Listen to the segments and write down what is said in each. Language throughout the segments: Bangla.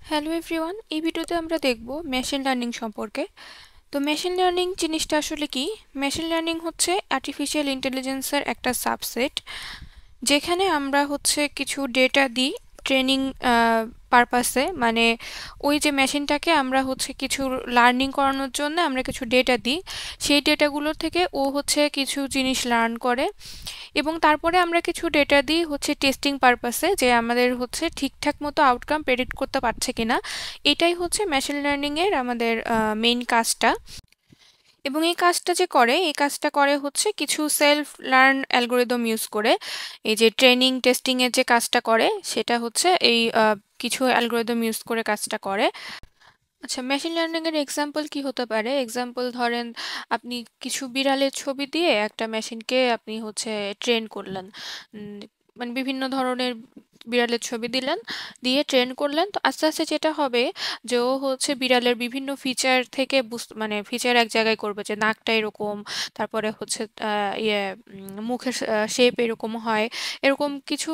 হ্যালো এভরিওয়ান, এই ভিডিওতে আমরা দেখব মেশিন লার্নিং সম্পর্কে। তো মেশিন লার্নিং জিনিসটা আসলে কি? মেশিন লার্নিং হচ্ছে আর্টিফিশিয়াল ইন্টেলিজেন্সের একটা সাবসেট, যেখানে আমরা হচ্ছে কিছু ডেটা দিই ট্রেনিং পারপাসে। মানে ওই যে মেশিনটাকে আমরা হচ্ছে কিছু লার্নিং করানোর জন্য আমরা কিছু ডেটা দিই, সেই ডেটাগুলো থেকে ও হচ্ছে কিছু জিনিস লার্ন করে। এবং তারপরে আমরা কিছু ডেটা দিই হচ্ছে টেস্টিং পারপাসে, যে আমাদের হচ্ছে ঠিকঠাক মতো আউটকাম প্রেডিক্ট করতে পারছে কিনা। এটাই হচ্ছে মেশিন লার্নিংয়ের আমাদের মেইন কাজটা। এবং এই কাজটা করে হচ্ছে কিছু সেলফ লার্ন অ্যালগোরিদম ইউজ করে। এই যে ট্রেনিং টেস্টিং এর যে কাজটা করে সেটা হচ্ছে এই কিছু অ্যালগোরিদম ইউজ করে কাজটা করে। আচ্ছা, মেশিন লার্নিং এর এক্সাম্পল কি হতে পারে? এক্সাম্পল ধরেন, আপনি কিছু বিড়ালের ছবি দিয়ে একটা মেশিনকে আপনি হচ্ছে ট্রেন করলেন। উম, মানে বিভিন্ন ধরনের বিড়ালের ছবি দিলেন, দিয়ে ট্রেন করলেন। তো আস্তে আস্তে যেটা হবে, যে ও হচ্ছে বিড়ালের বিভিন্ন ফিচার থেকে মানে ফিচার এক জায়গায় করবে, যে নাকটা এরকম, তারপরে হচ্ছে মুখের শেপ এরকম হয়, এরকম কিছু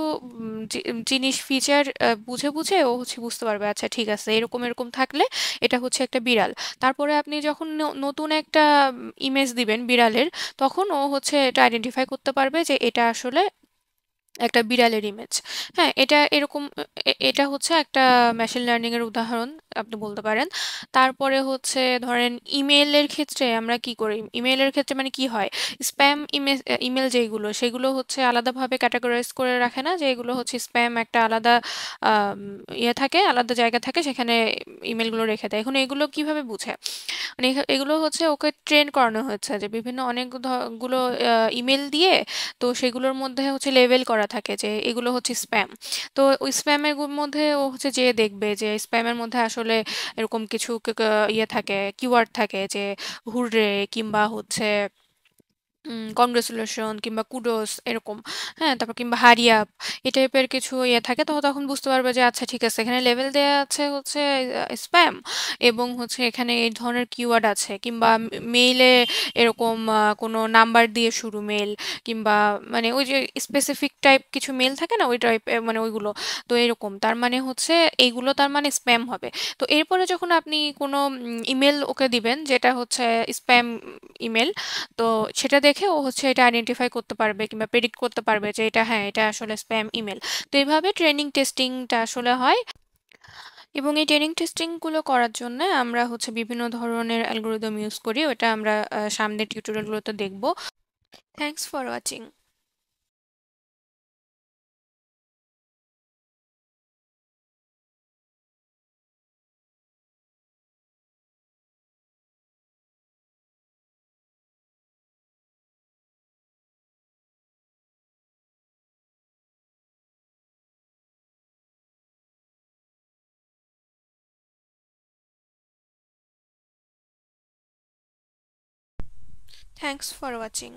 জিনিস ফিচার বুঝে বুঝে ও হচ্ছে বুঝতে পারবে, আচ্ছা ঠিক আছে, এরকম এরকম থাকলে এটা হচ্ছে একটা বিড়াল। তারপরে আপনি যখন নতুন একটা ইমেজ দিবেন বিড়ালের, তখন ও হচ্ছে এটা আইডেন্টিফাই করতে পারবে যে এটা আসলে একটা বিড়ালের ইমেজ। হ্যাঁ, এটা এরকম এটা হচ্ছে একটা মেশিন লার্নিং এর উদাহরণ আপনি বলতে পারেন। তারপরে হচ্ছে ধরেন ইমেইলের ক্ষেত্রে আমরা কি করি? ইমেইলের ক্ষেত্রে মানে কি হয়, স্প্যাম ইমেজ, ইমেল যেগুলো সেগুলো হচ্ছে আলাদাভাবে ক্যাটাগরাইজ করে রাখে না, যে এগুলো হচ্ছে স্প্যাম, একটা আলাদা আম, ইয়ে থাকে, আলাদা জায়গা থাকে, সেখানে ইমেলগুলো রেখে দেয়। এখন এগুলো কিভাবে বুঝে? মানে এগুলো হচ্ছে ওকে ট্রেন করানো হয়েছে, যে বিভিন্ন অনেক গুলো ইমেল দিয়ে, তো সেগুলোর মধ্যে হচ্ছে লেভেল করা থাকে যে এগুলো হচ্ছে স্প্যাম। তো ওই স্প্যামের মধ্যে ও হচ্ছে যে দেখবে যে স্প্যামের মধ্যে আসলে এরকম কিছু ইয়ে থাকে, কিওয়ার্ড থাকে, যে হুররে কিংবা হচ্ছে কংগ্রেচুলেশন কিংবা কুডোস এরকম। হ্যাঁ, তারপর কিংবা হারি আপ, এই টাইপের কিছু ইয়ে থাকে। তো তখন বুঝতে পারবে যে আচ্ছা ঠিক আছে, এখানে লেভেল দেওয়া আছে হচ্ছে স্প্যাম, এবং হচ্ছে এখানে এই ধরনের কিওয়ার্ড আছে, কিংবা মেইলে এরকম কোনো নাম্বার দিয়ে শুরু মেল, কিংবা মানে ওই যে স্পেসিফিক টাইপ কিছু মেল থাকে না, ওই টাইপ, মানে ওইগুলো। তো এরকম তার মানে হচ্ছে এইগুলো তার মানে স্প্যাম হবে। তো এরপরে যখন আপনি কোনো ইমেল ওকে দিবেন যেটা হচ্ছে স্প্যাম ইমেল, তো সেটা দেখে ও হচ্ছে এটা আইডেন্টিফাই করতে পারবে কিংবা প্রেডিক্ট করতে পারবে যে এটা, হ্যাঁ, এটা আসলে স্প্যাম ইমেল। তো এইভাবে ট্রেনিং টেস্টিংটা আসলে হয়। এবং এই ট্রেনিং টেস্টিংগুলো করার জন্য আমরা হচ্ছে বিভিন্ন ধরনের অ্যালগোরিদম ইউজ করি, ওটা আমরা সামনের টিউটোরিয়ালগুলোতে দেখব। Thanks for watching. Thanks for watching.